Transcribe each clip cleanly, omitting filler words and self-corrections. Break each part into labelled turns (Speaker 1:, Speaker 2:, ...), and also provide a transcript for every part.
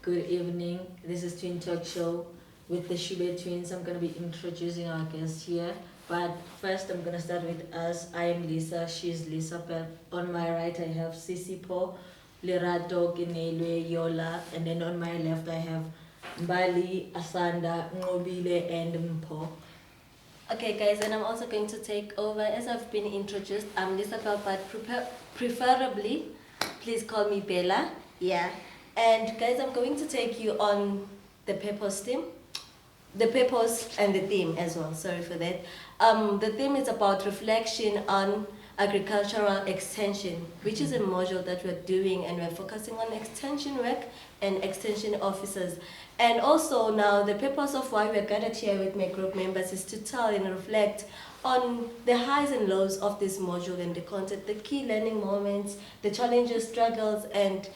Speaker 1: Good evening. This is Twin Talk Show with the Shube Twins. I'm going to be introducing our guest here. But first, I'm going to start with us. I am Lisa. She's Lisa. On my right, I have Sisi Po, Lerato, Ginelwe, Yola. And then on my left, I have Mbali, Asanda, Ngobile, and Mpo.
Speaker 2: Okay, guys, and I'm also going to take over. As I've been introduced, I'm Lisa Pell, but preferably, please call me Bella. Yeah. And guys, I'm going to take you on the purpose and the theme as well. Sorry for that. The theme is about reflection on agricultural extension, which is a module that we're doing, and we're focusing on extension work and extension officers. And also now the purpose of why we're gathered here with my group members is to tell and reflect on the highs and lows of this module and the content, the key learning moments, the challenges, struggles, and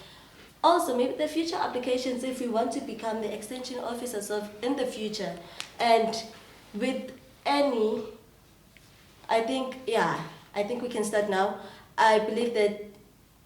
Speaker 2: also maybe the future applications if we want to become the extension officers in the future. And with any, I think we can start now. I believe that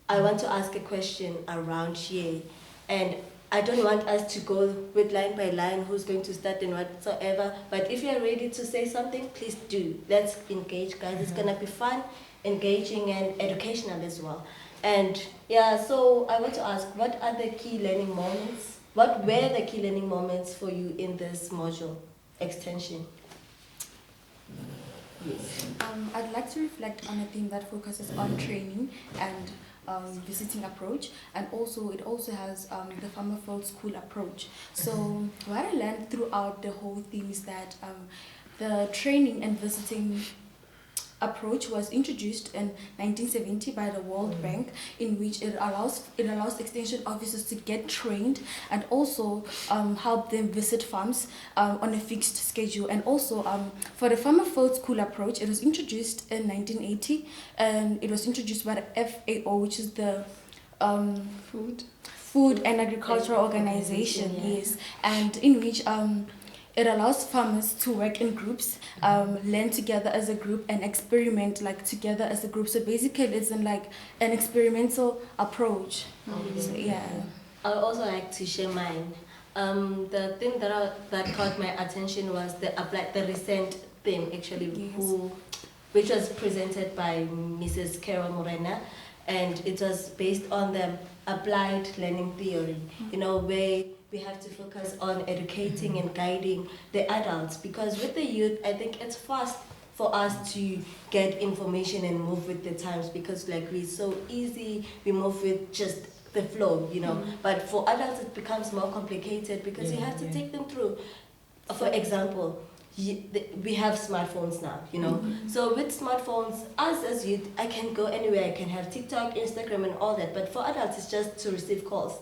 Speaker 2: I want to ask a question around here, and I don't want us to go with line by line who's going to start and whatsoever, but if you're ready to say something, please do. Let's engage, guys. It's gonna be fun, engaging, and educational as well. And yeah, so I want to ask, what are the key learning moments? What were the key learning moments for you in this module, extension?
Speaker 1: Yes.
Speaker 3: I'd like to reflect on a theme that focuses on training and visiting approach, and it also has the farmer field school approach. So what I learned throughout the whole theme is that the training and visiting approach was introduced in 1970 by the World Bank, in which it allows extension officers to get trained and also help them visit farms on a fixed schedule. And also for the farmer field school approach, it was introduced in 1980, and it was introduced by the FAO, which is the Food and Agricultural Organization. Yes, and in which it allows farmers to work in groups, learn together as a group, and experiment together as a group. So basically, it's in an experimental approach. So, yeah.
Speaker 2: I would also like to share mine. The thing that caught my attention was the recent theme actually,
Speaker 3: Yes.
Speaker 2: which was presented by Mrs. Carol Morena, and it was based on the applied learning theory. Where we have to focus on educating and guiding the adults, because with the youth, I think it's fast for us to get information and move with the times, because we're so easy, we move with just the flow, But for adults, it becomes more complicated because you have to take them through. For example, we have smartphones now, So with smartphones, us as youth, I can go anywhere. I can have TikTok, Instagram, and all that. But for adults, it's just to receive calls,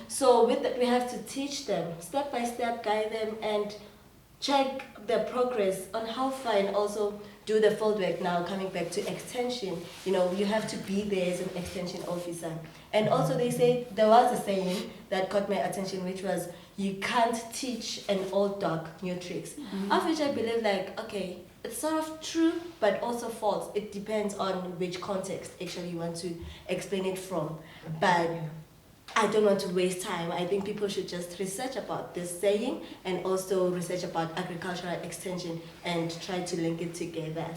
Speaker 2: So with that, we have to teach them step by step, guide them, and check their progress on how far, and also do the field work. Now coming back to extension, you have to be there as an extension officer. And also they say, there was a saying that caught my attention, which was, you can't teach an old dog new tricks. Of which I believe okay, it's sort of true, but also false. It depends on which context actually you want to explain it from. But I don't want to waste time. I think people should just research about this saying, and also research about agricultural extension and try to link it together.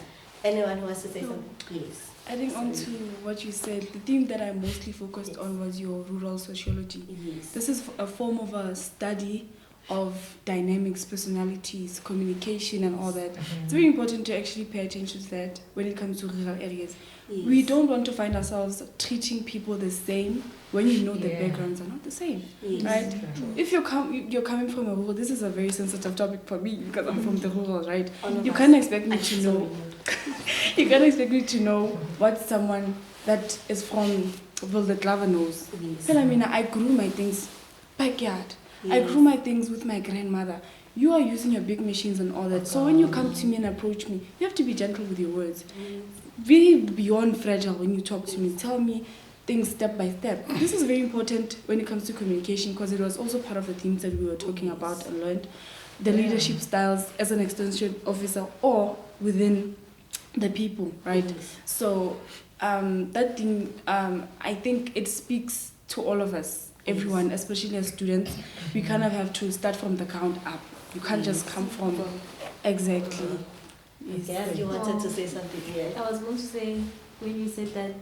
Speaker 2: Anyone who wants to say something, please.
Speaker 4: Adding on to what you said, the theme that I mostly focused on was your rural sociology.
Speaker 2: Yes.
Speaker 4: This is a form of a study of dynamics, personalities, communication, and all that. It's very important to actually pay attention to that when it comes to rural areas.
Speaker 2: Yes.
Speaker 4: We don't want to find ourselves treating people the same when the backgrounds are not the same,
Speaker 2: Yes.
Speaker 4: right? If you're coming from a rural, this is a very sensitive topic for me because I'm from the rural, right? You can't expect me to know. You can't expect me to know what someone that is from Vildeklava knows.
Speaker 2: Yes.
Speaker 4: But I grew my things backyard.
Speaker 2: Yes.
Speaker 4: I grew my things with my grandmother. You are using your big machines and all that. So when you come to me and approach me, you have to be gentle with your words. Be beyond fragile when you talk to me. Tell me things step by step. This is very important when it comes to communication, because it was also part of the themes that we were talking about and learned. The leadership styles as an extension officer or within the people, right?
Speaker 2: Yes.
Speaker 4: So that thing, I think it speaks to all of us everyone, especially as students, we kind of have to start from the ground up. You can't just come from exactly. Yes.
Speaker 1: Yeah, you wanted to say something here.
Speaker 5: I was going to say, when you said that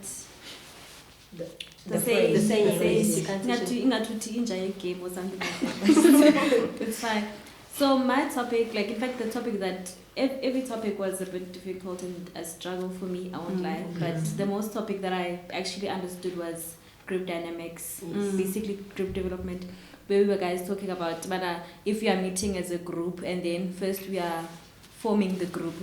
Speaker 1: The saying,
Speaker 5: you can't ingatuthi inja game or something like that. It's fine. So my topic, like in fact the topic that every topic was a bit difficult and a struggle for me, I won't lie. But the most topic that I actually understood was group dynamics, basically group development, where we were guys talking about if we are meeting as a group and then first we are forming the group,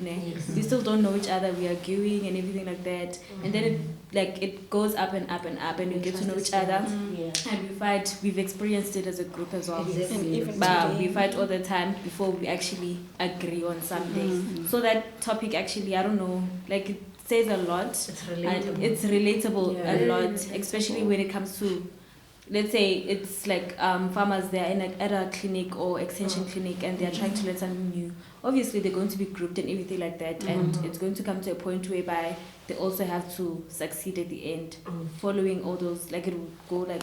Speaker 5: we still don't know each other, we are arguing and everything like that, and then it goes up and up and up and we get to know each other, and we fight. We've experienced it as a group as well, but we fight all the time before we actually agree on something. So that topic actually, I don't know, like it says a lot. It's relatable a lot, especially when it comes to, let's say it's like farmers, they're at a clinic or extension clinic and they're trying to learn something new. Obviously they're going to be grouped and everything like that, and it's going to come to a point whereby they also have to succeed at the end, following all those, like it will go like,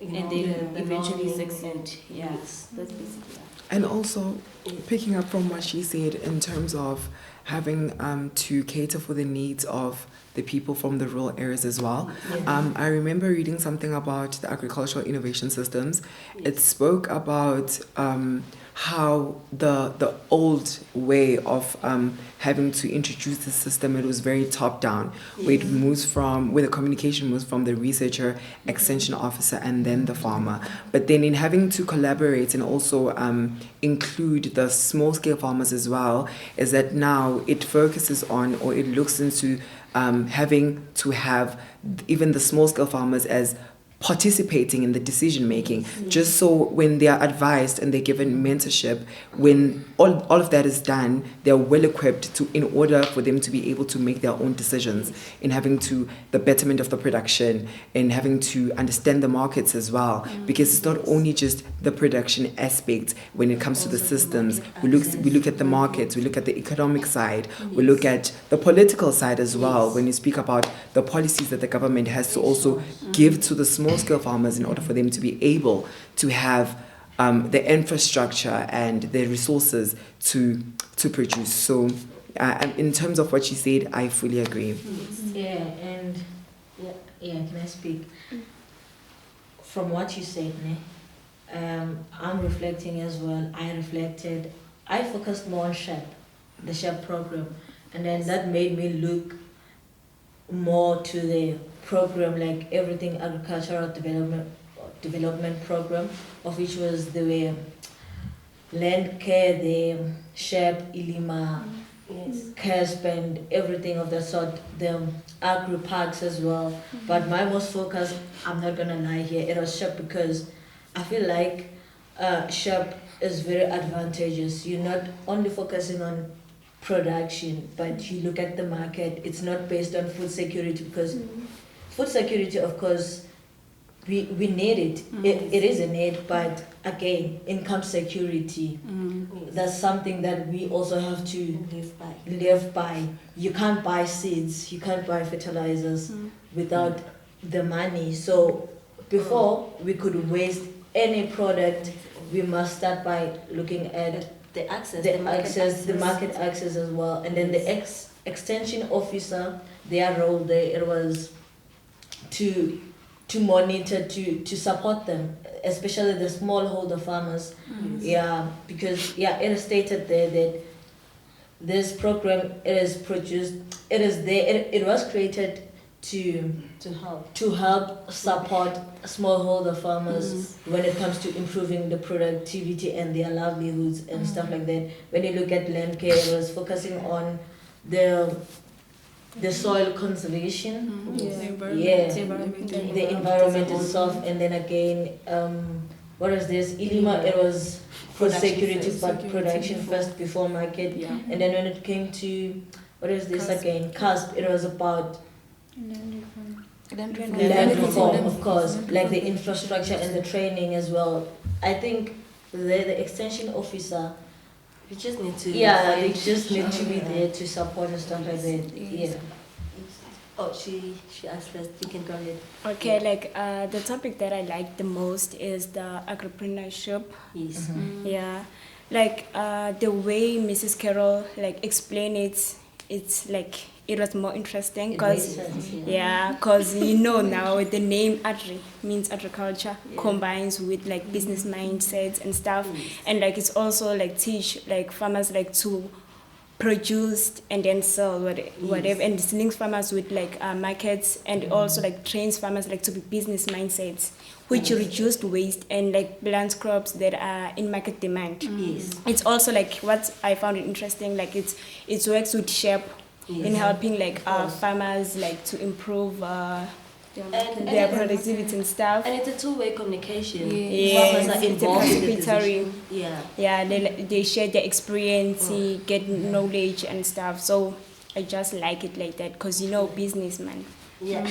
Speaker 5: and then eventually succeed. Yes, that's basically that.
Speaker 6: And also picking up from what she said in terms of having to cater for the needs of the people from the rural areas as well. I remember reading something about the agricultural innovation systems. It spoke about how the old way of having to introduce the system, it was very top down, where the communication moves from the researcher, extension officer, and then the farmer. But then in having to collaborate and also include the small scale farmers as well, is that now it focuses on, or it looks into having to have even the small scale farmers as participating in the decision making, just so when they are advised and they're given mentorship, when all of that is done, they're well equipped to, in order for them to be able to make their own decisions in having to the betterment of the production and having to understand the markets as well, because it's not only just the production aspect when it comes to the systems. We look at the markets, we look at the economic side, we look at the political side as well, when you speak about the policies that the government has to also give to the small scale farmers in order for them to be able to have the infrastructure and the resources to produce. So in terms of what she said, I fully agree.
Speaker 1: Can I speak? From what you said, I'm reflecting as well. I focused more on the SHEP program, and then that made me look more to the program, like everything agricultural development program, of which was the land care, the SHEP, Ilima, CASP, and everything of that sort, the agri parks as well. But my most focus, I'm not gonna lie here, it was SHEP, because I feel like SHEP is very advantageous. You're not only focusing on production, but you look at the market. It's not based on food security, because food security, of course, we need it. It is a need, but again, income security, that's something that we also have to live by. You can't buy seeds, you can't buy fertilizers without the money. So before we could waste any product, we must start by looking at the market access as well. And then the extension officer, their role there, it was to monitor, to support them, especially the smallholder farmers. Because it is stated there that this program, it was created to help support smallholder farmers when it comes to improving the productivity and their livelihoods and stuff like that. When you look at land care, it was focusing on the soil conservation, the environment itself, and then again, what is this? Ilima, it was food security, but production first before market. And then when it came to, what is this again? CASP, it was about land reform, of course, like the infrastructure and the training as well. I think the extension officer,
Speaker 2: We just need to
Speaker 1: they just need to be there to support and stuff like that. Oh, she asked first. You can go ahead.
Speaker 7: Okay, like the topic that I like the most is the agripreneurship.
Speaker 1: Yes.
Speaker 7: Yeah, like the way Mrs. Carroll like explained it, it's like it was more interesting
Speaker 1: It makes
Speaker 7: because
Speaker 1: sense,
Speaker 7: because you know now the name agri means agriculture combines with like business mindsets and stuff, and like it's also like teach like farmers like to produce and then sell whatever, and it links farmers with like markets, and also like trains farmers like to be business mindsets, which reduced waste and like plant crops that are in market demand.
Speaker 1: Yes.
Speaker 7: It's also like what I found interesting, like it works with SHARE in helping like farmers like to improve their productivity and stuff.
Speaker 1: And it's a two-way communication.
Speaker 7: Yes,
Speaker 1: Farmers are
Speaker 7: it's a
Speaker 1: involved in the
Speaker 7: participatory.
Speaker 1: decision.
Speaker 7: Yeah, they share their experience, get knowledge and stuff. So I just like it like that because you know businessman.
Speaker 1: Yeah.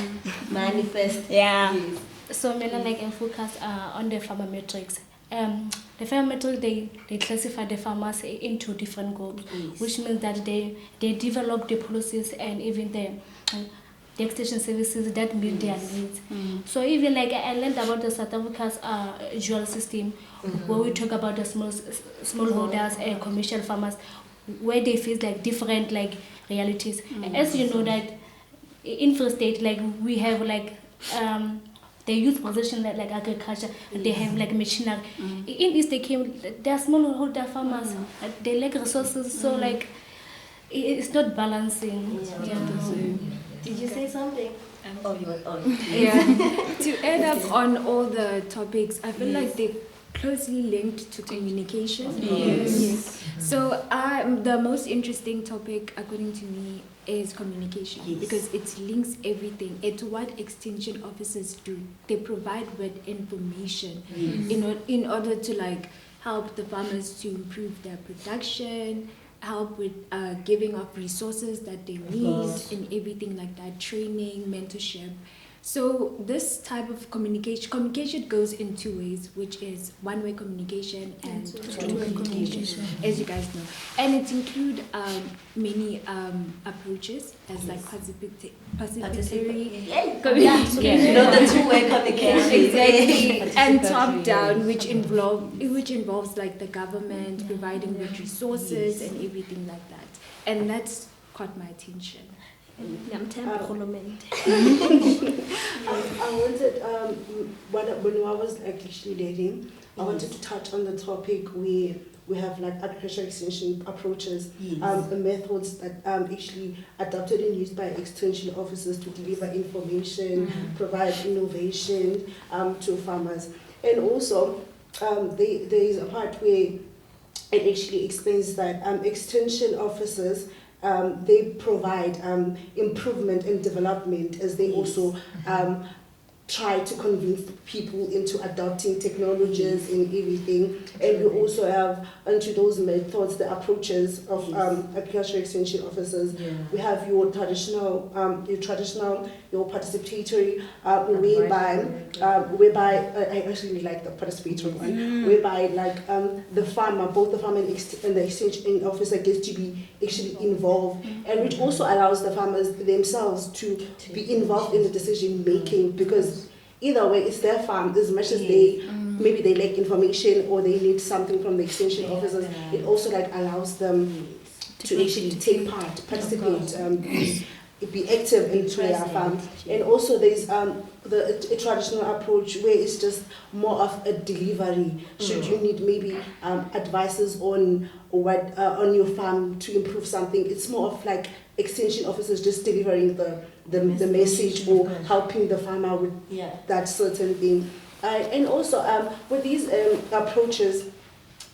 Speaker 1: Manifest.
Speaker 7: Yeah.
Speaker 1: Yes.
Speaker 8: So Mela like and focus on the farmer metrics. The farmer metrics they classify the farmers into different groups, which means that they develop the policies and even the extension services that meet their needs. So even like I learned about the South Africa's dual system, where we talk about the smallholders and commercial farmers, where they face like different like realities. As you know that in Free State, like we have like they use possession like agriculture, they have like machinery. In East they came, they are smallholder farmers, they lack resources, so like it's not balancing.
Speaker 1: Did you say something?
Speaker 9: To add up on all the topics, I feel like they're closely linked to communication. Yes. So the most interesting topic, according to me, is communication, because it links everything. It's what extension officers do. They provide with information in order to like help the farmers to improve their production, help with giving up resources that they need and everything like that, training, mentorship. So this type of communication goes in two ways, which is one-way communication and two-way communication, as you guys know. And it includes many approaches as like participatory,
Speaker 1: The two-way communication.
Speaker 9: exactly, and top-down, which involves like the government providing with resources and everything like that. And that's caught my attention.
Speaker 10: I wanted, when I was actually dating, I wanted to touch on the topic we have like agricultural extension approaches, the methods that actually adopted and used by extension officers to deliver information, provide innovation to farmers. And also, there is a part where it actually explains that extension officers they provide improvement and development, as they also try to convince people into adopting technologies and everything. And we also have, onto those methods, the approaches of agricultural extension officers. We have your traditional, your participatory, whereby I actually really like the participatory one, whereby like the farmer, both the farmer and the extension officer gets to be actually involved, and which also allows the farmers themselves to be involved in the decision making, because either way, it's their farm. As much as maybe they lack information or they need something from the extension officers, it also like allows them to actually take part, participate, be active into their farm. And also there's a traditional approach where it's just more of a delivery. Should you need maybe advices on what on your farm to improve something, it's more of like extension officers just delivering the message or helping the farmer with that certain thing. And also with these approaches,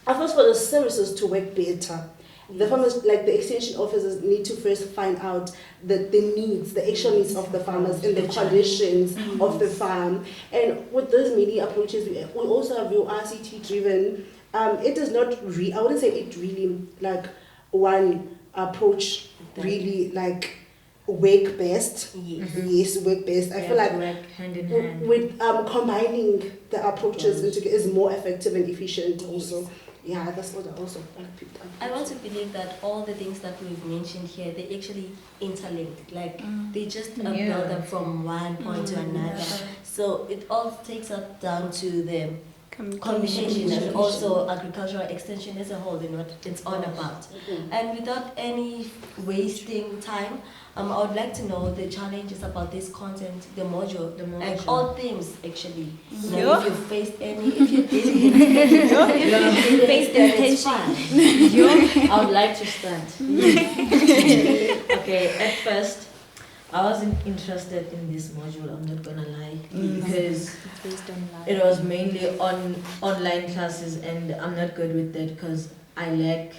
Speaker 10: of course, for the services to work better, the farmers, like the extension officers, need to first find out the needs, the actual needs of the farmers and the conditions of the farm. And with those many approaches, we also have your RCT driven. It is not I wouldn't say it really like one approach really like work best. Yes, work best. I feel like
Speaker 1: work hand in hand.
Speaker 10: With combining the approaches is more effective and efficient also. yeah, that's what I also picked up.
Speaker 2: I want to believe that all the things that we've mentioned here, they actually interlinked. Like they just build up from one point to another. So it all takes us down to the communication and also agricultural extension as a whole, and what it's all about. And without any wasting time, I would like to know the challenges about this content, the module, like all themes actually. You know, if you faced any, if you didn't, you faced the tension.
Speaker 1: I would like to start. Okay, at first, I wasn't interested in this module, I'm not gonna lie, because it was mainly on online classes, and I'm not good with that because I lack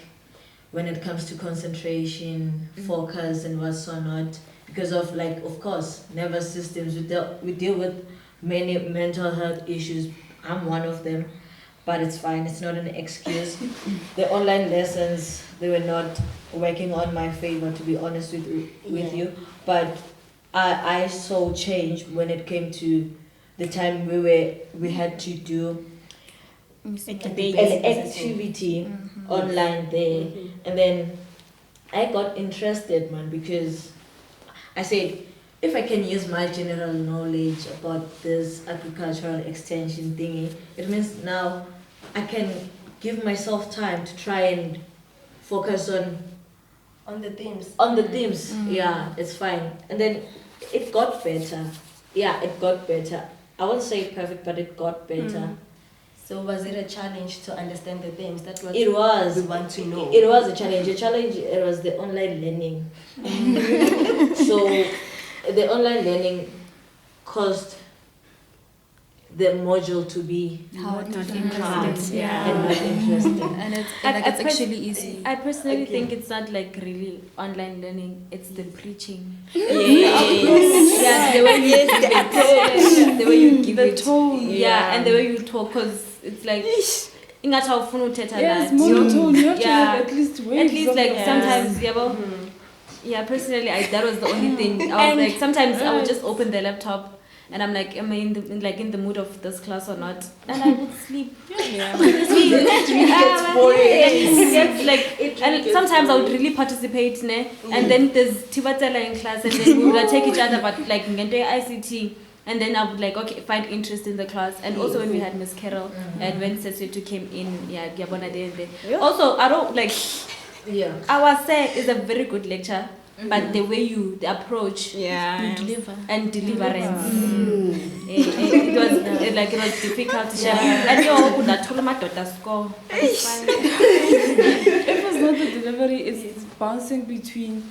Speaker 1: when it comes to concentration, focus, and what's so not. Because of, like, of course, nervous systems, we deal with many mental health issues. I'm one of them, but it's fine, it's not an excuse. The online lessons, they were not working on my favor, to be honest with you. But I saw change when it came to the time we had to do an activity online there. And then I got interested, man, because I said, if I can use my general knowledge about this agricultural extension thingy, it means now I can give myself time to try and focus on
Speaker 2: the themes.
Speaker 1: Yeah, it's fine. And then it got better. Yeah, it got better. I won't say perfect, but it got better.
Speaker 2: So was it a challenge to understand the themes? That was
Speaker 1: It was.
Speaker 2: we want to know.
Speaker 1: It was a challenge. A challenge, it was the online learning. So the online learning caused the module to be
Speaker 3: Hard.
Speaker 1: and not interesting.
Speaker 3: And it's actually easy.
Speaker 5: I personally think it's not like really online learning, it's the preaching.
Speaker 1: Yeah,
Speaker 5: the way you give it. The way you give it.
Speaker 4: tone.
Speaker 5: Yeah, and the way you talk, because it's like ingathi awufuna uthetha
Speaker 4: Yes,
Speaker 5: that.
Speaker 4: monotone. You have to
Speaker 5: Yeah.
Speaker 4: have at least waves.
Speaker 5: At least
Speaker 4: of
Speaker 5: like
Speaker 4: your
Speaker 5: sometimes
Speaker 4: voice.
Speaker 5: yeah, personally that was the only thing. I was like, sometimes I would just open the laptop and I'm like, am I in the mood of this class or not? And I would sleep.
Speaker 1: It gets boring.
Speaker 5: It gets like, and sometimes I would really participate, ne? And then there's Tibatela in class, and then we would take each other, but like ngento ICT. And then I would like, okay, find interest in the class. And also when we had Miss Carol and when Seswetu came in, Gabona there. Also, I don't like, our say is a very good lecture, but the way the approach
Speaker 9: Yeah.
Speaker 5: and deliverance, it was difficult to share. And you could have told my daughter score.
Speaker 4: If it's not the delivery, it's bouncing between.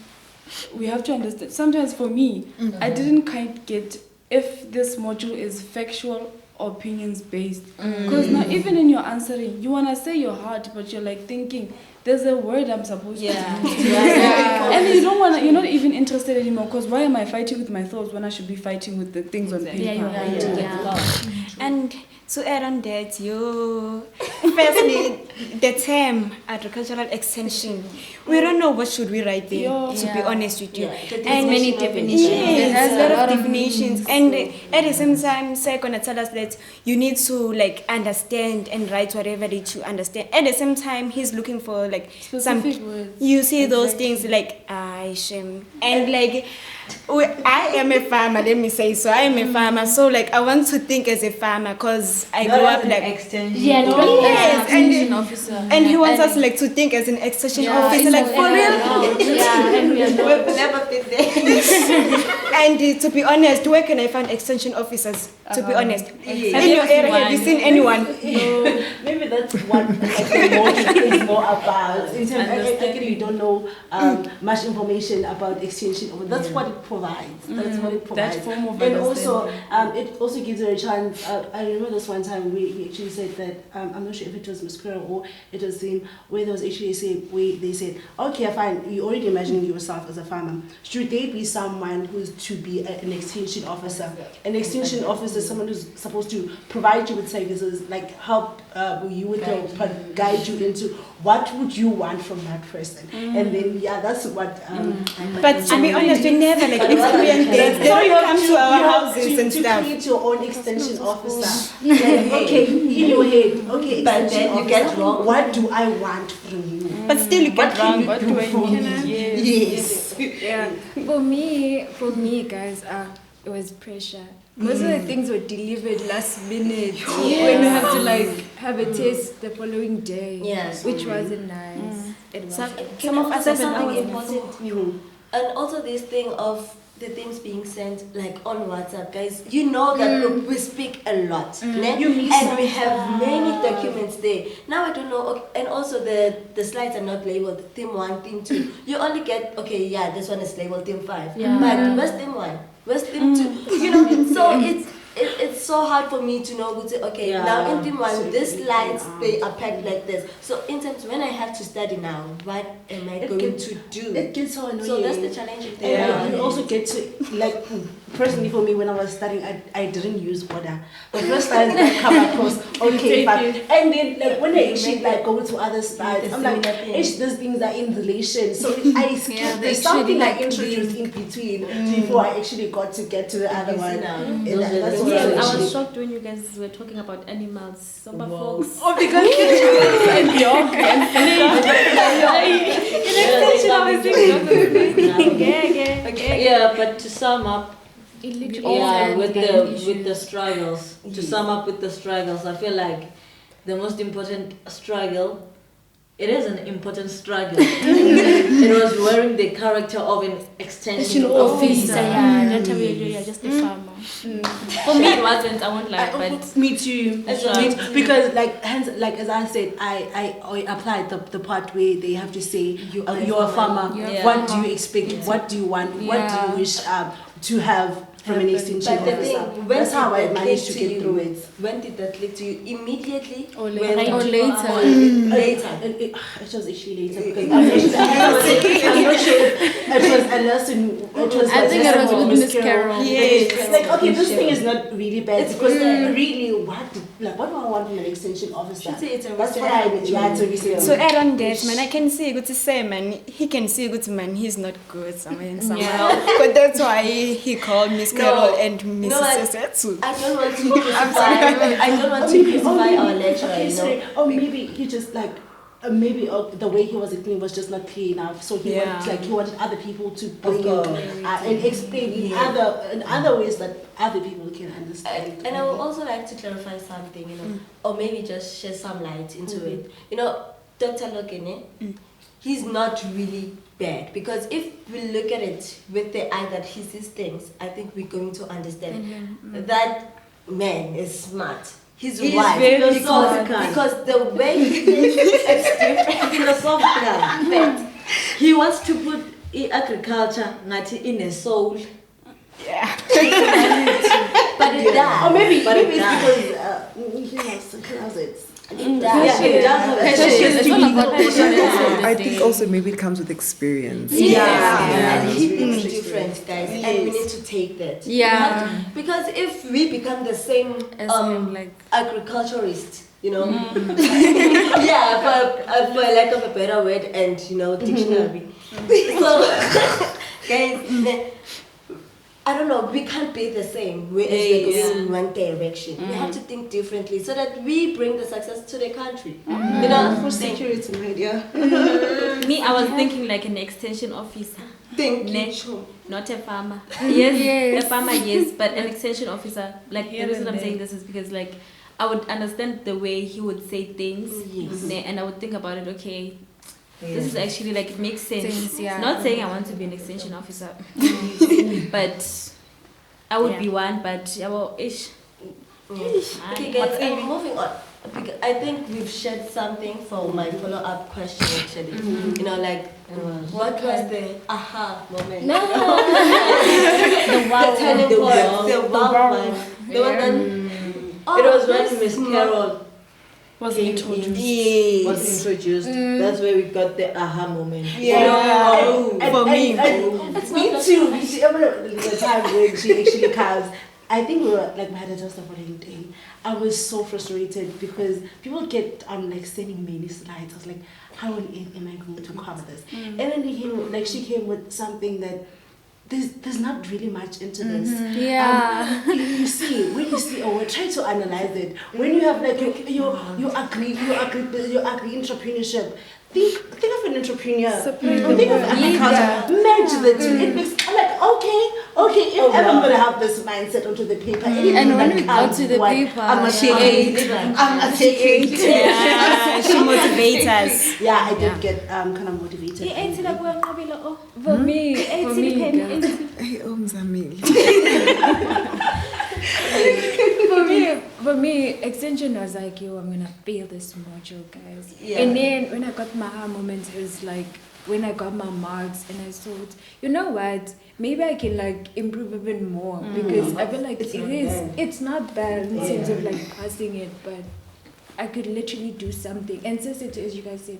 Speaker 4: We have to understand. Sometimes for me, I didn't quite get if this module is factual or opinions based. Because now even in your answering, you wanna say your heart, but you're like thinking there's a word I'm supposed to use. And you don't wanna. You're not even interested anymore. Because why am I fighting with my thoughts when I should be fighting with the things on paper?
Speaker 7: And to add on that, firstly, the term agricultural extension, we don't know what should we write there, to be honest with you.
Speaker 2: And many definitions.
Speaker 7: Yes, a lot of definitions. And at the same time, they're going to tell us that you need to like understand and write whatever that you understand. At the same time, he's looking for like
Speaker 4: Specific
Speaker 7: some,
Speaker 4: words.
Speaker 7: you see those things like, Shem. And like, I am a farmer, let me say so. I am a farmer, so like I want to think as a farmer because I grew up like
Speaker 1: extension.
Speaker 7: extension officer. And he wants us like to think as an extension officer, like for real.
Speaker 2: And we have
Speaker 7: Never been there. And to be honest, where can I find extension officers? To be honest, in your area, have you seen anyone?
Speaker 10: No, maybe that's what like, the module is more about. In terms, actually, you don't know much information about extension. That's what it provides. That's what it provides.
Speaker 4: That form of
Speaker 10: and also, it also gives you a chance. I remember this one time we actually said that I'm not sure if it was Miss Carol or it was him, where there was actually they said, okay, fine, you're already imagining yourself as a farmer. Should there be someone who's to be an extension officer. An extension officer is someone who's supposed to provide you with services, like help you with guide you into what would you want from that person. And then that's what.
Speaker 7: But to be honest, we never like experience that. They don't come to our houses and stuff.
Speaker 10: To create your own extension officer. Okay, in your head. Okay,
Speaker 2: but then you get wrong.
Speaker 10: What do I want from you?
Speaker 7: But still you get wrong.
Speaker 10: What do I need? Yes.
Speaker 9: Yeah. For me, guys, it was pressure. Most of the things were delivered last minute when we have to like have a test the following day.
Speaker 2: Yes.
Speaker 9: Which wasn't nice. It was.
Speaker 2: Some of us have something important. And also this thing of the things being sent like on WhatsApp, guys. You know that look, we speak a lot, and we have many documents there. Now I don't know, and also the slides are not labeled theme 1, theme 2. You only get this one is labeled theme 5, but where's theme 1? Where's theme 2? You know, so it's so hard for me to know. Now in theme 1, these slides they are packed like this. So in terms when I have to study now, what am I going to do?
Speaker 10: It gets so annoying.
Speaker 2: So that's the challenging thing.
Speaker 10: And you also get to like personally for me when I was studying, I didn't use order. The first time I come across but and then like when I actually like go to other slides, I'm like, these things are in relation. So I skip there's something I introduced in between before I actually got to the other one.
Speaker 5: I was shocked when you guys were talking about animals. Some folks.
Speaker 10: Oh, because and dog
Speaker 1: Yeah, but to sum up,
Speaker 8: It literally
Speaker 1: with the struggles. To sum up with the struggles, I feel like the most important struggle. It is an important struggle. It was wearing the character of an extension officer.
Speaker 8: You're just a farmer.
Speaker 5: For me, it wasn't. I won't lie, but
Speaker 10: me too. Because like as I said, I applied the part where they have to say you're a farmer. What do you expect? What do you want? What do you wish to have from an extension officer? That's how I managed to get through it.
Speaker 2: When did that click to you? Immediately?
Speaker 8: Or later?
Speaker 2: Later.
Speaker 10: It was actually later because I'm not sure it was a lesson.
Speaker 8: I think it was with Miss Carol.
Speaker 10: Yes. Like this thing is not really bad because really what do I want from an extension officer? That's what I it's a research.
Speaker 7: So add on that, man, I can see good to say, man. He can see good, man. He's not good somehow. But that's why he called Miss Carol and Mrs. Setsu.
Speaker 2: I don't want to crucify. I don't want to crucify our lecturer.
Speaker 10: Or maybe he just like. Maybe the way he was explaining was just not clear enough, so he wanted other people to bring and explain in other ways that other people can understand.
Speaker 2: And I would also like to clarify something, or maybe just shed some light into it. Dr. Lokene, he's not really bad, because if we look at it with the eye that he sees things, I think we're going to understand that man is smart. He's wise because the way he is different.
Speaker 1: Philosophical. But he wants to put agriculture in a soul.
Speaker 2: Yeah. But it does.
Speaker 10: Or maybe it's because he has it.
Speaker 6: I think also maybe it comes with experience.
Speaker 2: And it's different, guys, and we need to take that. Because if we become the same agriculturist, for lack of a better word and dictionary. So guys, I don't know, we can't be the same. We're going in one direction. We have to think differently so that we bring the success to the country.
Speaker 10: For security, media.
Speaker 5: Me, I was thinking like an extension officer. Not a farmer. A farmer, yes, but an extension officer. Like the reason I'm saying this is because like I would understand the way he would say things, and I would think about it. Okay. This is actually like it makes sense. Not saying I want to be an extension officer, but I would be one. But ish.
Speaker 2: Okay, guys, and moving on. Because I think we've shared something for my follow-up question. Actually, what was the aha moment?
Speaker 8: No.
Speaker 2: The turning point. The wow one. The one that.
Speaker 1: It was when Miss Carol
Speaker 4: was introduced.
Speaker 1: That's where we got the aha moment.
Speaker 10: For me. Me too. she the time when she actually comes. I think we were like, we had a just the following day. I was so frustrated because people get like sending many slides. I was like, how on earth am I going to cover this? And then she came with something that there's not really much into this.
Speaker 9: Yeah.
Speaker 10: You see, when you see, we're trying to analyze it. When you have like your agri entrepreneurship. Think of an entrepreneur. Think of agriculture. Merge the two. It makes, I'm like, okay. If ever I'm gonna have this mindset onto the paper,
Speaker 9: And when we got to the paper,
Speaker 10: I'm a
Speaker 9: she
Speaker 10: take
Speaker 9: ate.
Speaker 7: Yeah, she motivates us.
Speaker 10: Yeah, I did get kind of motivated.
Speaker 9: For me,
Speaker 6: Hey,
Speaker 9: for me, extension was like, yo, I'm gonna fail this module, guys.
Speaker 1: Yeah.
Speaker 9: And then when I got my aha moment, it was like when I got my marks, and I thought, you know what? Maybe I can like improve even more because I feel like it's not bad in terms of like passing it, but I could literally do something. And since it, as you guys said,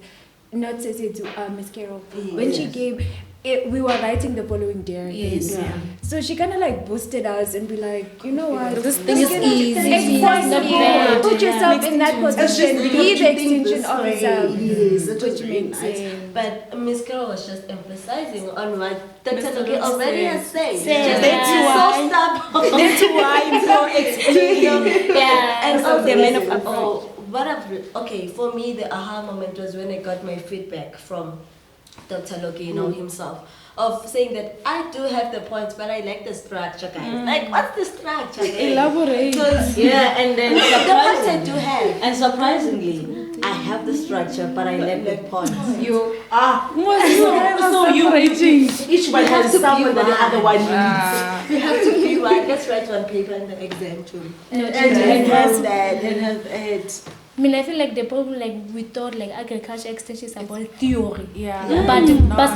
Speaker 9: not say to Miss Carol, when she came, we were writing the following day.
Speaker 1: Yes.
Speaker 9: So she kind of like boosted us and be like, you know what,
Speaker 8: This thing is easy.
Speaker 9: Exactly. Put yourself in that position. Be the extension officer.
Speaker 10: Yes,
Speaker 9: Which makes sense.
Speaker 1: But Miss Carol was just emphasizing on what Dr. Loki already has said.
Speaker 8: That's
Speaker 1: So stubborn.
Speaker 7: That's why I'm so explaining.
Speaker 1: Yeah. And also
Speaker 7: the men of
Speaker 1: for me the aha moment was when I got my feedback from Dr. Loki, himself, of saying that I do have the points, but I like the structure, guys. Like, what's the structure?
Speaker 4: Elaborate.
Speaker 1: And then the points I do have, and surprisingly, I have the structure, but I lack the points.
Speaker 10: Each one has someone that the other one needs.
Speaker 1: You have to be one. Let's write one paper in the exam too.
Speaker 10: And has that, and have it.
Speaker 8: I mean, I feel like the problem, like we thought, like agriculture extension is about theory.
Speaker 3: Yeah.
Speaker 8: But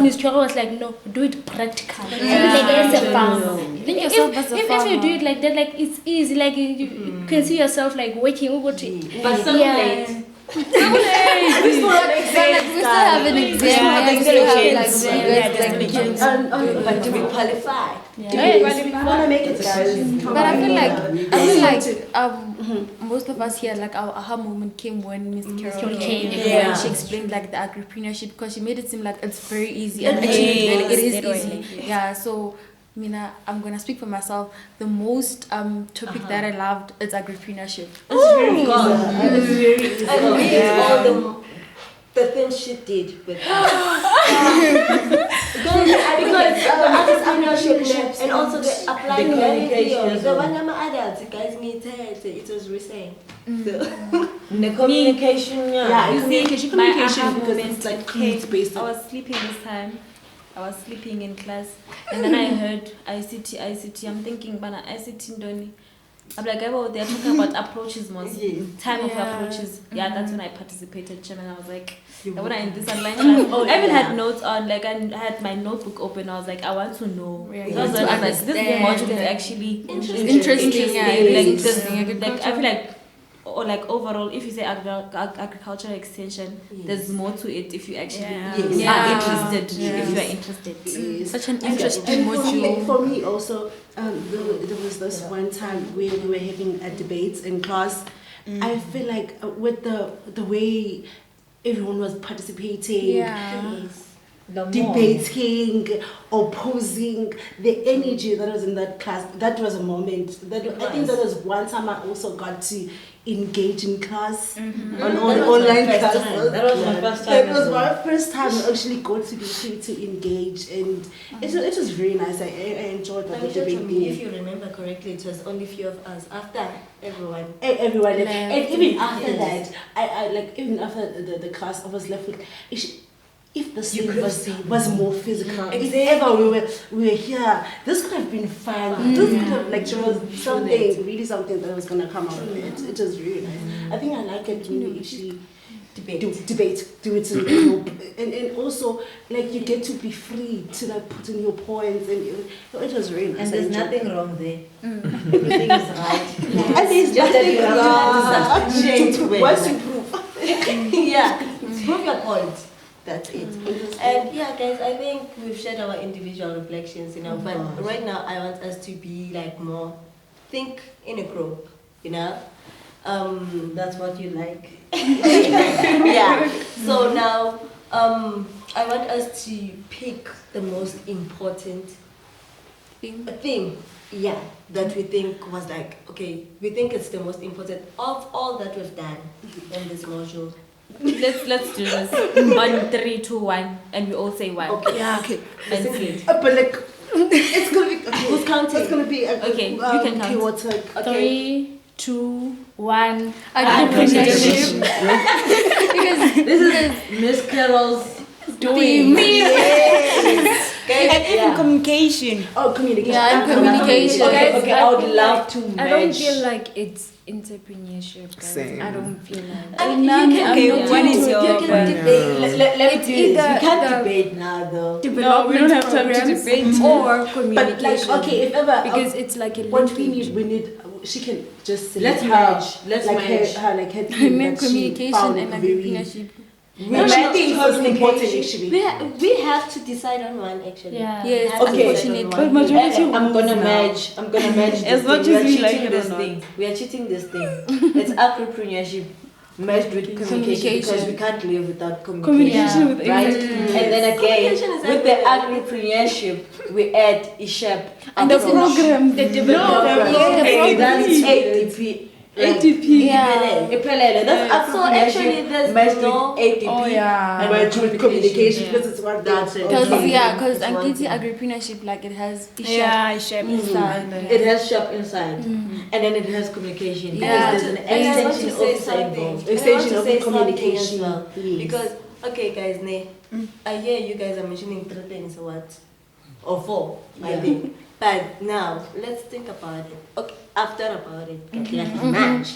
Speaker 8: Ms. Choro was like, no, do it practical. Like as a farmer.
Speaker 3: Think yourself as a
Speaker 8: If you do it like that, like it's easy. Like you can see yourself like working over it.
Speaker 1: But so late.
Speaker 8: We still have an exam.
Speaker 1: But to be qualified.
Speaker 10: We want to make it, guys.
Speaker 3: But I feel like most of us here, like our aha moment came when Miss Carol came.
Speaker 8: Yeah.
Speaker 3: When she explained like the agripreneurship, because she made it seem like it's very easy. And actually, it is easy. Yeah. So, Mina, I'm gonna speak for myself. The most topic that I loved is agripreneurship.
Speaker 1: It's very good. It's very easy. And it's all the things she did with because and also the applied communication. So when I'm adults, guys meet it was recent. The communication,
Speaker 5: Communication
Speaker 10: because it's like kids based.
Speaker 5: I was sleeping this time. I was sleeping in class, and then I heard ICT. I'm thinking, Bana, ICT Ndoni. I'm like, oh, they're talking about approaches, time of approaches. Yeah, that's when I participated, Chairman. I was like, when I in this online class, I even had notes on, like, I had my notebook open. I was like, I want to know. So I was like, this module is actually interesting. Like, I feel like, or like overall, if you say agricultural extension, there's more to it if you actually are interested. If you are interested,
Speaker 8: Such an interesting
Speaker 10: module. For me also, there was this one time where we were having a debate in class. I feel like with the way everyone was participating, debating, opposing, the energy that was in that class, that was a moment. I think that was one time I also got to engage in class on online classes.
Speaker 1: That was my first time.
Speaker 10: That was my first time I actually got to be free to engage, and it was very nice. I enjoyed that debate.
Speaker 1: If you remember correctly, it was only few of us. After everyone,
Speaker 10: and even after that, I like even after the class, I was left with. If the scene was more physical, if ever we were here, this could have been fun. This could have really something that was gonna come out of it. It was really nice. I think I like it when we actually do it in a group, and also like you get to be free to like put in your points, and it was really nice.
Speaker 1: And there's nothing wrong there. Everything is right.
Speaker 10: And there's
Speaker 1: just that you
Speaker 10: nothing
Speaker 1: have to change
Speaker 10: what's to prove.
Speaker 1: Yeah, prove your point.
Speaker 2: That's it. And yeah, guys, I think we've shared our individual reflections, but right now I want us to be like more think in a group,
Speaker 1: That's what you like.
Speaker 2: yeah. So now I want us to pick the most important thing, that we think was like, okay, we think it's the most important of all that we've done in this module.
Speaker 5: Let's do this on 3, 2, 1, and we all say 1.
Speaker 2: Okay.
Speaker 10: Yeah. Okay.
Speaker 5: And see.
Speaker 10: But like, it's gonna be. Okay.
Speaker 2: Who's counting?
Speaker 10: It's gonna be.
Speaker 5: Okay, you can count.
Speaker 10: What's like?
Speaker 2: Okay.
Speaker 8: 3, 2, 1.
Speaker 2: Agripreneurship.
Speaker 1: This is Miss Carol's
Speaker 8: Doing.
Speaker 7: And communication.
Speaker 10: Oh, communication.
Speaker 8: Yeah, and communication.
Speaker 1: Okay, I would love to
Speaker 9: I don't
Speaker 1: match.
Speaker 9: feel like it's entrepreneurship, guys.
Speaker 6: Same.
Speaker 9: I don't feel like.
Speaker 7: What is your
Speaker 2: You can debate. Let me
Speaker 9: It's
Speaker 2: do this.
Speaker 9: either
Speaker 2: You can't
Speaker 9: the-
Speaker 2: debate now, though.
Speaker 9: Development
Speaker 4: we don't have time to
Speaker 9: programs
Speaker 4: debate.
Speaker 9: or
Speaker 10: But
Speaker 9: communication.
Speaker 10: like, okay, if ever
Speaker 9: because it's like a
Speaker 10: what we
Speaker 9: linkage.
Speaker 10: need, she can just
Speaker 1: Let's
Speaker 10: select
Speaker 1: match. Let's
Speaker 10: like
Speaker 1: match.
Speaker 10: her like her
Speaker 8: I
Speaker 10: team
Speaker 8: mean,
Speaker 10: that she
Speaker 8: communication
Speaker 10: found
Speaker 8: and
Speaker 10: very.
Speaker 8: agripreneurship.
Speaker 10: Which I think was important actually.
Speaker 2: We have to decide on one, actually.
Speaker 8: Yeah.
Speaker 2: We
Speaker 8: Yes,
Speaker 2: have to
Speaker 10: okay.
Speaker 2: decide on
Speaker 4: But
Speaker 2: one.
Speaker 4: majority
Speaker 1: I'm gonna match. I'm gonna match.
Speaker 5: As
Speaker 1: this
Speaker 5: much
Speaker 1: thing.
Speaker 5: as
Speaker 1: We
Speaker 5: we
Speaker 1: are
Speaker 5: like
Speaker 1: cheating
Speaker 5: it or
Speaker 1: this
Speaker 5: not.
Speaker 1: thing. We are cheating this thing. It's agripreneurship matched with communication because we can't live without
Speaker 4: Communication with
Speaker 1: right?
Speaker 4: everything.
Speaker 1: And then again,
Speaker 2: Communication is
Speaker 1: with the
Speaker 2: everywhere.
Speaker 1: agripreneurship, we add ISHEP.
Speaker 4: And the program.
Speaker 2: The
Speaker 1: Hey, that's ADP.
Speaker 4: ATP.
Speaker 8: Yeah.
Speaker 1: Iphelele. That's
Speaker 2: So actually, there's
Speaker 1: matched
Speaker 2: no.
Speaker 1: with ATP.
Speaker 4: Oh yeah.
Speaker 1: And
Speaker 10: But with communication,
Speaker 5: Yeah.
Speaker 10: because it's one
Speaker 1: That's
Speaker 10: thing.
Speaker 1: it.
Speaker 8: Because
Speaker 1: Okay.
Speaker 8: because
Speaker 1: It's one
Speaker 8: Ankiti
Speaker 1: thing.
Speaker 8: agripreneurship, like it has
Speaker 7: Yeah, shape.
Speaker 8: inside.
Speaker 1: It has shop inside, and then it has communication.
Speaker 8: Yeah.
Speaker 1: Because there's an
Speaker 2: And I want
Speaker 1: extension
Speaker 2: to say
Speaker 1: officer
Speaker 2: something.
Speaker 1: involved.
Speaker 10: Extension
Speaker 2: And I
Speaker 10: of
Speaker 2: want to say
Speaker 10: communication.
Speaker 2: something as well.
Speaker 10: Yes.
Speaker 2: Because, okay, guys, I hear you guys are mentioning 3 things or what? Or 4, I
Speaker 10: Yeah.
Speaker 2: think. But now, let's think about it. Okay, after about it, match.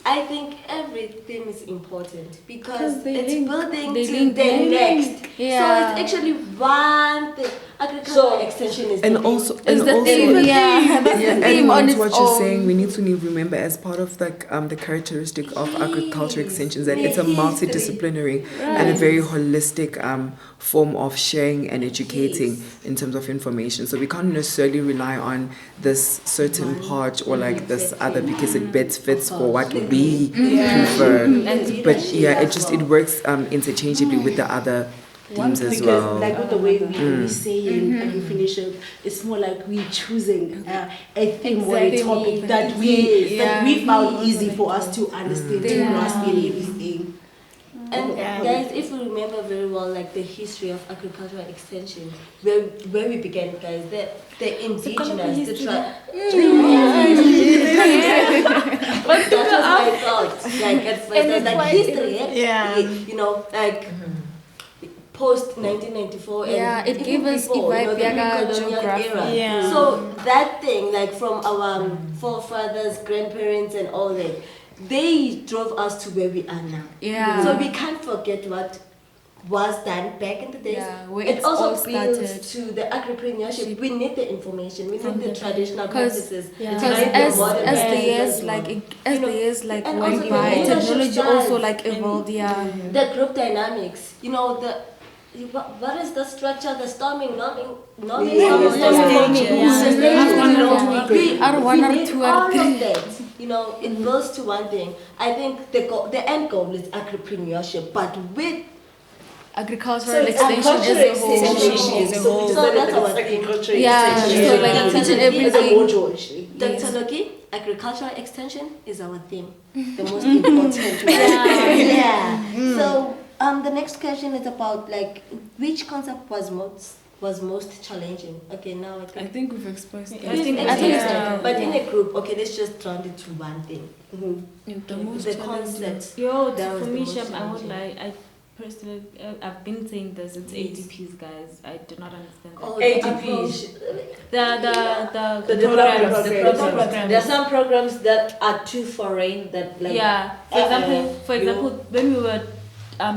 Speaker 2: I think everything is important because
Speaker 8: they
Speaker 2: it's
Speaker 8: link.
Speaker 2: building
Speaker 8: They
Speaker 2: to
Speaker 8: link.
Speaker 2: the
Speaker 8: They
Speaker 2: next.
Speaker 8: Yeah.
Speaker 2: So it's actually one thing. Agricultural extension is
Speaker 6: And
Speaker 2: the
Speaker 6: also,
Speaker 2: thing.
Speaker 6: and
Speaker 8: It's the
Speaker 6: also,
Speaker 8: theme, yeah. That's the
Speaker 6: adding
Speaker 8: theme
Speaker 6: on
Speaker 8: on
Speaker 6: to
Speaker 8: its
Speaker 6: what you're
Speaker 8: own.
Speaker 6: saying, we need to remember as part of the characteristic of agriculture extensions that it's a multidisciplinary and a very holistic form of sharing and educating in terms of information. So we can't necessarily rely on this certain part or like this other because it best fits for what we prefer. But yeah, it works interchangeably with the other themes as
Speaker 10: Because
Speaker 6: well.
Speaker 10: like with the way we say and we finish it, it's more like we choosing a theme or a
Speaker 8: Exactly.
Speaker 10: topic that we found easy for us to understand, to grasp and everything.
Speaker 2: And guys, if you remember very well, like the history of agricultural extension, where we began, guys, the indigenous, the tribe. But that was my thought. Like at first, I was like history, like post 1994.
Speaker 8: Yeah,
Speaker 2: and
Speaker 8: it gave
Speaker 2: even
Speaker 8: us
Speaker 2: before,
Speaker 8: Ibai
Speaker 2: the
Speaker 8: Biaga
Speaker 2: pre-colonial
Speaker 8: geography.
Speaker 2: era.
Speaker 7: Yeah.
Speaker 2: So that thing, like from our forefathers, grandparents, and all that, they drove us to where we are now.
Speaker 8: Yeah.
Speaker 2: So we can't forget what was done back in the days.
Speaker 8: Yeah, where
Speaker 2: It
Speaker 8: it's
Speaker 2: also
Speaker 8: all started.
Speaker 2: builds to the agripreneurship. We need the information. We need the traditional
Speaker 8: Because
Speaker 2: practices.
Speaker 8: because
Speaker 2: to make the
Speaker 8: as
Speaker 2: modern
Speaker 8: the
Speaker 2: practices
Speaker 8: years
Speaker 2: as well.
Speaker 8: the years
Speaker 2: and also
Speaker 8: went
Speaker 2: the
Speaker 8: by,
Speaker 2: leadership
Speaker 8: technology
Speaker 2: styles
Speaker 8: also like
Speaker 2: and
Speaker 8: evolved. Yeah.
Speaker 2: The group dynamics. What is the structure? The storming, norming,
Speaker 8: R1, R2,
Speaker 2: all
Speaker 8: R3.
Speaker 2: of that. It builds to one thing. I think the end goal is agripreneurship, but with
Speaker 8: Agricultural extension as a whole.
Speaker 2: So that's our thing.
Speaker 8: Yeah, so like teaching everything.
Speaker 2: Technology, agricultural extension is our theme. The most important one. Yeah. So the next question is about like which concept was most challenging. Okay, now
Speaker 4: I think we've expressed that.
Speaker 2: I think
Speaker 8: yeah.
Speaker 2: but in a group, okay, let's just round it to one thing. The concept.
Speaker 5: Yo,
Speaker 2: That was
Speaker 5: for
Speaker 2: the
Speaker 5: me,
Speaker 2: most
Speaker 5: Shem, I would
Speaker 2: challenging.
Speaker 5: like, I personally, I've been saying this, it's ADPs, guys. I do not understand that.
Speaker 2: Oh,
Speaker 1: ADPs.
Speaker 5: The
Speaker 1: programs.
Speaker 5: programs.
Speaker 1: There are some programs that are too foreign that like
Speaker 5: Yeah, for
Speaker 1: you-
Speaker 5: example, when we were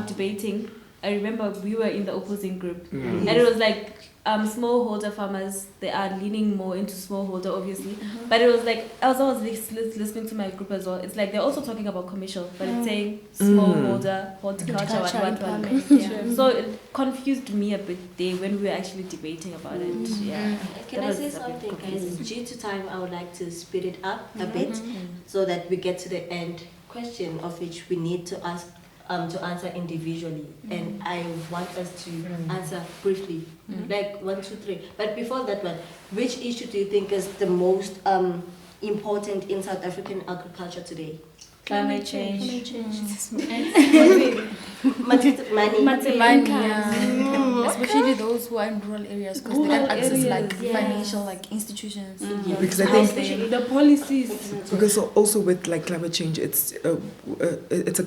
Speaker 5: debating, I remember we were in the opposing group,
Speaker 6: Mm.
Speaker 5: and it was like smallholder farmers, they are leaning more into smallholder, obviously. But it was like, as I was listening to my group as well, it's like they're also talking about commercial, but it's saying smallholder, horticulture, what. So it confused me a bit there when we were actually debating about it. Yeah.
Speaker 2: Can
Speaker 5: That
Speaker 2: I
Speaker 5: was
Speaker 2: say
Speaker 5: a bit
Speaker 2: something, guys?
Speaker 5: confusing.
Speaker 2: Due to time, I would like to speed it up a bit so that we get to the end question, of which we need to ask to answer individually, and I want us to answer briefly, like 1, 2, 3. But before that one, which issue do you think is the most important in South African agriculture today?
Speaker 5: Climate change.
Speaker 3: Money, especially those who are in rural areas, because they can access like financial like institutions.
Speaker 6: Because I think
Speaker 4: Especially the policies.
Speaker 6: because also with like climate change, it's a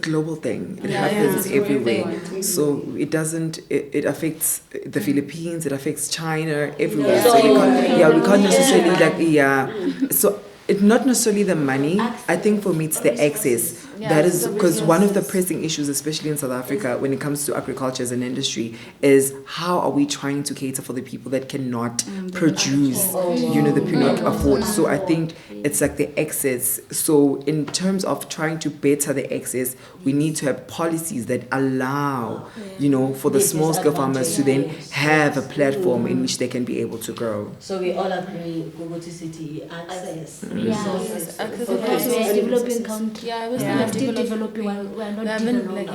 Speaker 6: global thing. It happens everywhere. So it doesn't. It affects the Philippines. It affects China. Everywhere. So we can't necessarily So it's not necessarily the money. I think for me it's the access. That is because one of the pressing issues, especially in South Africa, when it comes to agriculture as an industry, is how are we trying to cater for the people that cannot produce, that cannot afford. So I think it's like the access. So in terms of trying to better the access, we need to have policies that allow, for the small scale farmers to then have a platform in which they can be able to grow.
Speaker 1: So we all agree, Bogoti City, access.
Speaker 3: Yes, access
Speaker 8: Because we are a developing country.
Speaker 3: Yeah,
Speaker 8: We are still developing. We are not developed.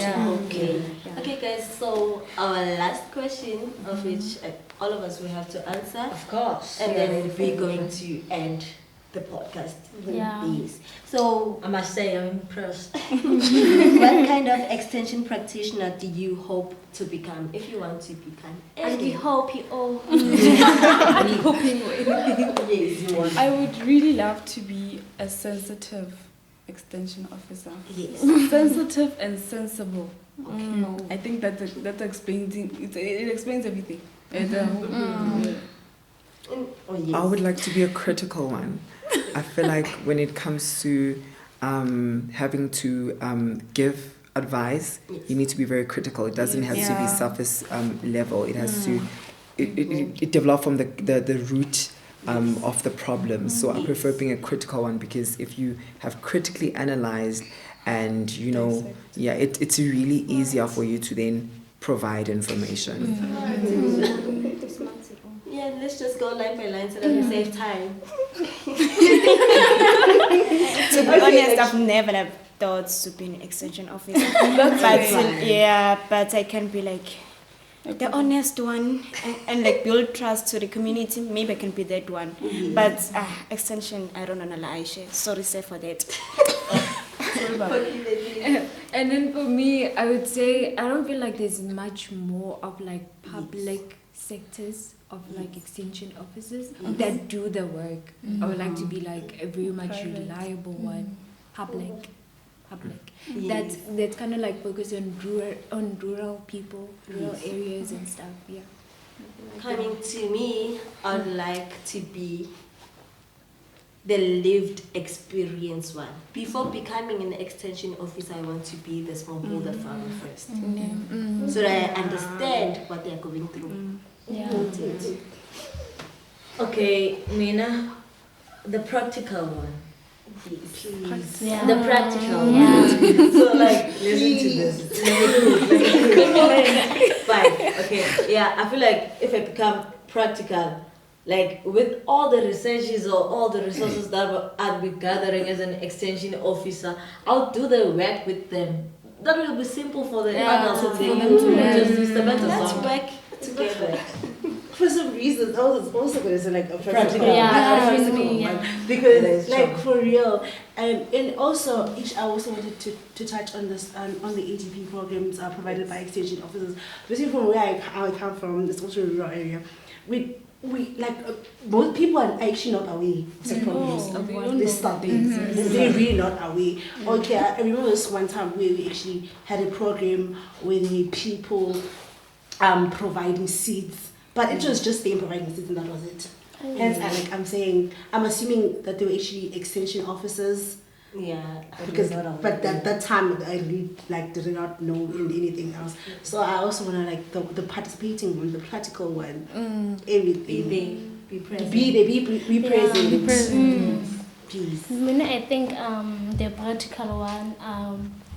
Speaker 2: Okay. Okay, guys. So our last question, of which all of us will have to answer,
Speaker 1: Of course.
Speaker 2: and then we're going to end the podcast with
Speaker 8: Yeah.
Speaker 2: these. So,
Speaker 1: I must say, I'm impressed.
Speaker 2: what kind of extension practitioner do you hope to become, if you want to become?
Speaker 8: And we hope you all.
Speaker 2: Yes, you want.
Speaker 4: I would really love to be a sensitive extension officer.
Speaker 2: Yes.
Speaker 4: Sensitive and sensible. I think that explains it explains everything.
Speaker 2: Oh, yes.
Speaker 6: I would like to be a critical one. I feel like when it comes to having to give advice, you need to be very critical. It doesn't have to be surface level. It has to it develop from the root of the problem. So I prefer being a critical one, because if you have critically analyzed and it's really easier for you to then provide information.
Speaker 2: Yeah, let's just go line by line so that we save time.
Speaker 7: To be honest, I've never have thought to be an extension officer. But I can be like the honest one and like build trust to the community. Maybe I can be that one. But extension, I don't know, lie. Sorry, sir, for that.
Speaker 9: And then for me, I would say I don't feel like there's much more of like public sectors of like extension officers that do the work. I would like to be like a very much reliable one, public.
Speaker 2: Yes.
Speaker 9: That's kind of like focused on rural people, rural areas and stuff. Yeah.
Speaker 2: Coming to me, I'd like to be the lived experience one. Before becoming an extension officer, I want to be the smallholder farmer first, so that I understand what they're going through.
Speaker 1: Okay, Mina, the practical one.
Speaker 2: Please.
Speaker 8: Yeah.
Speaker 1: The practical
Speaker 8: Yeah.
Speaker 1: one. So listen to this. Fine. Okay. Yeah, I feel like if I become practical, like with all the researches or all the resources that I'll be gathering as an extension officer, I'll do the work with them. That will be simple for the adults
Speaker 3: for
Speaker 1: to
Speaker 3: them to learn.
Speaker 1: just use the better
Speaker 2: Let's
Speaker 1: song.
Speaker 2: work together.
Speaker 10: For some reason, I was also going to say like a practical.
Speaker 8: Yeah,
Speaker 10: Because like for real, and also I also wanted to touch on this on the ATP programs provided by extension officers. Basically, from where I come from, this also a rural area. We like most people are actually not aware of the problems. They start they're really not aware. Okay, I remember this one time where we actually had a program where the people providing seeds. But it was just them providing seeds and that was it. Hence, I'm assuming that they were actually extension officers
Speaker 1: Yeah,
Speaker 10: Because but that time I really like did not know anything else. So I also wanna like the participating one, the practical one, everything.
Speaker 1: be present.
Speaker 10: Be present.
Speaker 3: Be present.
Speaker 10: Please.
Speaker 8: I think the practical one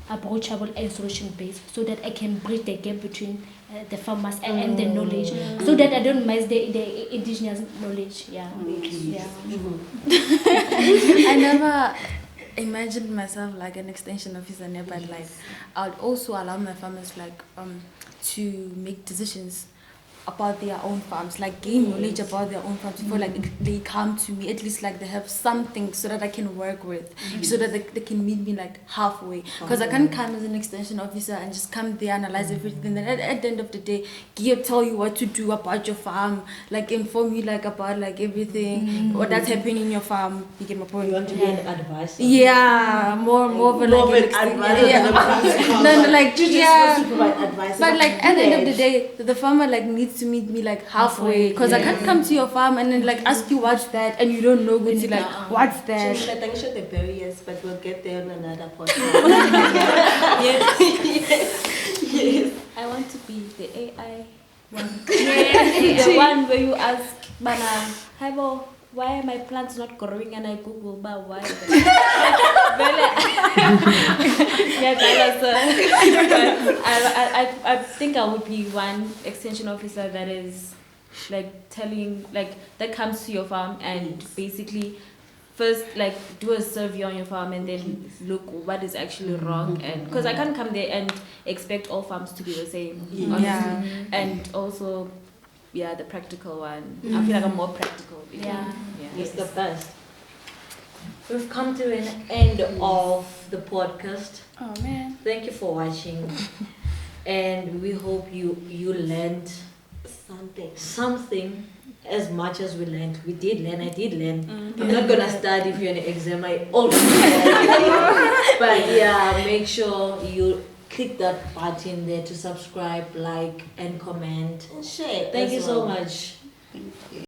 Speaker 8: approachable and solution based, so that I can bridge the gap between the farmers and the knowledge, so that I don't miss the indigenous knowledge. Yeah. Yeah.
Speaker 3: I never imagined myself like an extension officer, but like I'd also allow my farmers like to make decisions about their own farms, like gain knowledge about their own farms before like they come to me. At least like they have something so that I can work with, so that they can meet me like halfway. Because I can't come as an extension officer and just come there, analyze everything. Then at the end of the day, tell you what to do about your farm, like inform you like about like everything what that's happening in your farm. You get my point?
Speaker 1: You want to be an advisor?
Speaker 3: Yeah, more of an
Speaker 10: advisor
Speaker 3: yeah.
Speaker 10: than a practical.
Speaker 3: No, like
Speaker 10: You're just
Speaker 3: yeah.
Speaker 10: supposed to provide advice.
Speaker 3: But like at the end of the day, the farmer like needs to meet me like halfway, because I can't come to your farm and then like ask you what's that and you don't know good like what's that.
Speaker 2: So I show the barriers, but we'll get there on another podcast.
Speaker 5: Yes. I want to be the AI one. The one where you ask, Bana, Haibo, why are my plants not growing? And I Google, but why? I think I would be one extension officer that is like telling, like that comes to your farm and basically first like do a survey on your farm and then look what is actually wrong, and because I can't come there and expect all farms to be the same, honestly. And also the practical one. I feel like I'm more practical.
Speaker 1: It's the best. We've come to an end of the podcast.
Speaker 3: Oh man.
Speaker 1: Thank you for watching. And we hope you learned something as much as we learned. We did learn, I did learn. I'm not gonna start if you're in an exam, I always learn. But yeah, make sure you click that button there to subscribe, like and comment.
Speaker 2: And share.
Speaker 1: Thank you
Speaker 2: as
Speaker 1: so
Speaker 2: well.
Speaker 1: much.
Speaker 10: Thank you.